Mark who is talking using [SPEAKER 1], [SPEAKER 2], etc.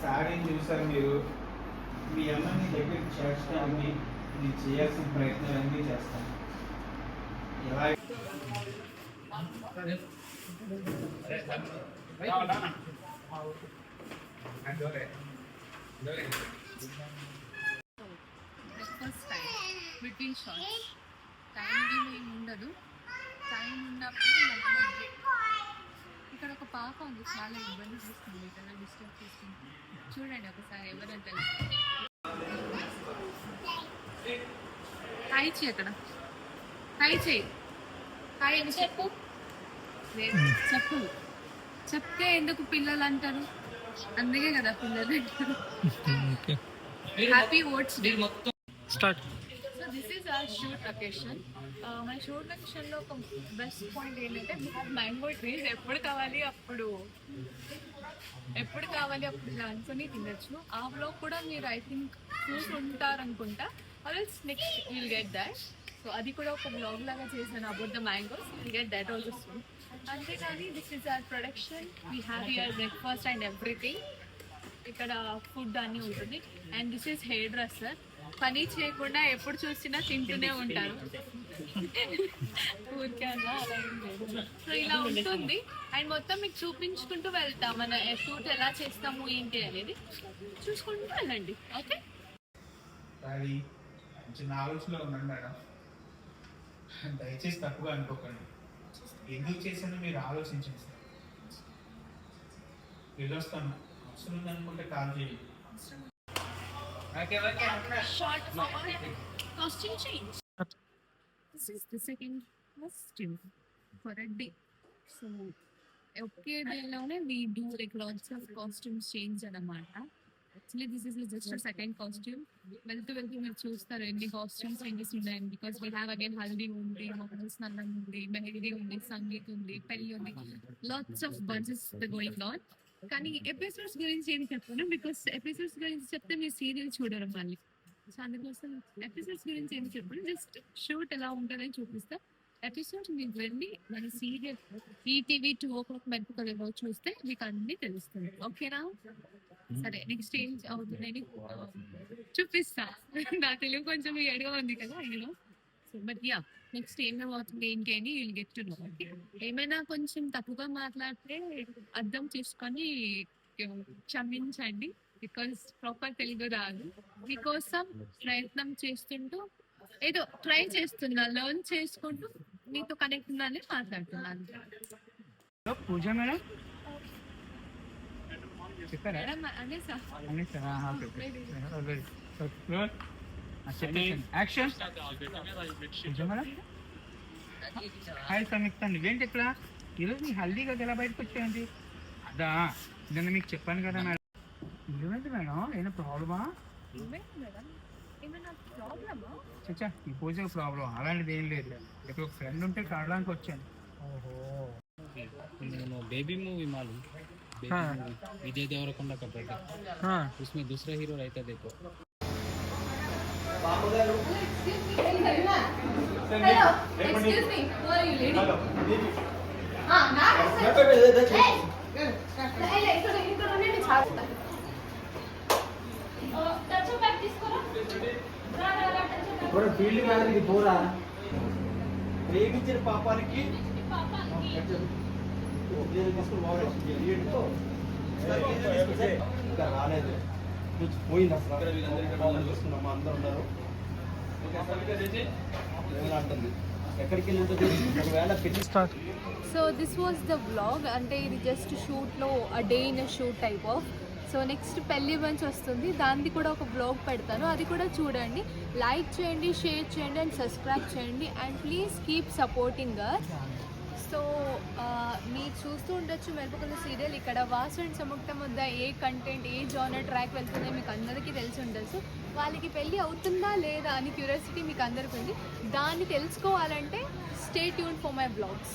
[SPEAKER 1] Sorry చూసారు మీరు, మీ అమ్మని దగ్గరికి చేర్చడానికి నేను చేయాల్సిన ప్రయత్నాలన్నీ చేస్తాను. ఎలా
[SPEAKER 2] breakfast time between shorts time ఏమి ఉండదు. టైం ఉన్నప్పుడు ఇక్కడ ఒక పాప ఉంది, చాలా ఇబ్బంది చేస్తుంది, ఇక్కడ డిస్టర్బ్ చేస్తుంది. చూడండి ఒకసారి ఎవరైనా తెలుసు. హాయ్ చేయి, అక్కడ హాయ్ చేయి, హాయ్ అని చెప్పు. చెప్పు, చెప్తే ఎందుకు పిల్లలు అంటారు, అందుకే కదా పిల్లలు అంటారు. Happy oats day start. So this is our shoot location. మన షూట్ లొకేషన్లో ఒక బెస్ట్ పాయింట్ ఏంటంటే మ్యాంగో ట్రీస్ ఎప్పుడు కావాలి అప్పుడు ఇలా అనుకుని తినచ్చు. ఆ వ్లాగ్ కూడా మీరు ఐ థింక్ చూసి ఉంటారనుకుంటా. Also next will get that. So అది కూడా ఒక వ్లాగ్ లాగా చేశాను about the mangoes. Will get that also soon. అంతేకాని this is our production. We have your breakfast and everything. ఇక్కడ ఫుడ్ అన్నీ ఉంటుంది. And this is hairdresser. పని చేయకుండా ఎప్పుడు చూసినా తింటూనే ఉంటారు. ఊరికే అలా సో ఇలా ఉంటుంది. అండ్ మొత్తం మీకు చూపించుకుంటూ వెళ్తాం మన షూట్ ఎలా చేస్తాము ఏంటి అనేది చూసుకుంటూ వెళ్ళండి. ఓకే,
[SPEAKER 1] చిన్న ఆలోచనలో ఉన్నాను మేడం, దయచేసి తప్పుగా అనుకోకండి. ఎందుకు చేశానో మీరు ఆలోచించండి సార్. వెళ్ళొస్తాను, అవసరం ఉందనుకుంటే కాల్ చేయండి.
[SPEAKER 2] Short forward, costume change. This is the second costume for a day. So, okay, we do like lots of costumes change anamata. Actually, this is just a second costume. Welcome, మీరు చూస్తారు ఎన్ని costumes changes ఉన్నాయని. Because we have again haldi ఉంది, మొహం స్నానం ఉంది, మెహందీ ఉంది, సంగీత్ ఉంది, పెళ్లి ఉంది. Lots of budgets going on. కానీ ఎపిసోడ్స్ గురించి ఏం చెప్పను, బికాస్ ఎపిసోడ్స్ గురించి చెప్తే మీరు సీరియల్ చూడరు మళ్ళీ. సో అందుకోసం ఎపిసోడ్స్ గురించి ఏం చెప్పను, జస్ట్ షూట్ ఎలా ఉంటుందని చూపిస్తా. ఎపిసోడ్స్ మీకు వెళ్ళి మన సీరియల్ ఈటీవీ 2 o'clock మెరుపుకలలో చూస్తే మీకు అన్నీ తెలుస్తుంది. ఓకేనా? సరే, నెక్స్ట్ ఏం అవుతుందని చూపిస్తా. నా తెలుగు కొంచెం ఎడగా ఉంది కదా నేను. సో బట్ యా, నెక్స్ట్ ఏమవుతుంది ఏంటి అని విల్ గెట్ టు నో. ఏమైనా కొంచెం తప్పుగా మాట్లాడితే అర్థం చేసుకొని క్షమించండి, బికాస్ ప్రాపర్ తెలుగు రాదు. మీకోసం ప్రయత్నం చేస్తుంటూ ఏదో ట్రై చేస్తున్నా, లెర్న్ చేసుకుంటూ మీతో కనెక్ట్ ఉందని మాట్లాడుతున్నాను.
[SPEAKER 1] పూజ మేడం హాయ్ సంయుక్త, నువ్వేంటి ఇక్కడ ఈరోజు నీ హల్దీగా ఎలా బయటకు వచ్చాయండి? అదా నిన్న మీకు చెప్పాను కదా మేడం. ఏమైంది మేడం, ఏమైనా ప్రాబ్లమా? చచ్చా, ఈ పూజ ప్రాబ్లం అలాంటిది ఏం లేదు. ఇక్కడ ఒక ఫ్రెండ్ ఉంటే కాడడానికి వచ్చాను.
[SPEAKER 3] ఓహో, నేను बेबी मूवी मालूम, विजय देवरकोंडा का बेटा, उसमें दूसरा हीरो रहता है, देखो.
[SPEAKER 2] Hello, excuse me, who are you lady?
[SPEAKER 1] Field కాదు పోరా, ప్రేమించిన పాపానికి ఇంకా రాలేదు, పోయింది అసలు. చూస్తున్నామా అందరూ ఉన్నారు, అంటుంది ఎక్కడికి వెళ్ళి ఉంటుంది ఒకవేళ పెళ్లి start.
[SPEAKER 2] So this was the vlog. అంటే ఇది జస్ట్ షూట్లో a day in a shoot type of. So next పెళ్లి మంచ్ వస్తుంది, దాన్ని కూడా ఒక వ్లాగ్ పెడతాను, అది కూడా చూడండి. లైక్ చేయండి, షేర్ చేయండి అండ్ సబ్స్క్రైబ్ చేయండి. And please keep supporting us. So మీరు చూస్తూ ఉండొచ్చు మెరుపుకల సీరియల్. ఇక్కడ వాసు అండ్ సముక్త ముద్ద ఏ కంటెంట్, ఏ జానర్ ట్రాక్ వెళ్తుందో మీకు అందరికీ తెలిసి ఉండొచ్చు. వాళ్ళకి పెళ్ళి అవుతుందా లేదా అని క్యూరియాసిటీ మీకు అందరికీ ఉంది. దాన్ని తెలుసుకోవాలంటే stay tune for my blogs.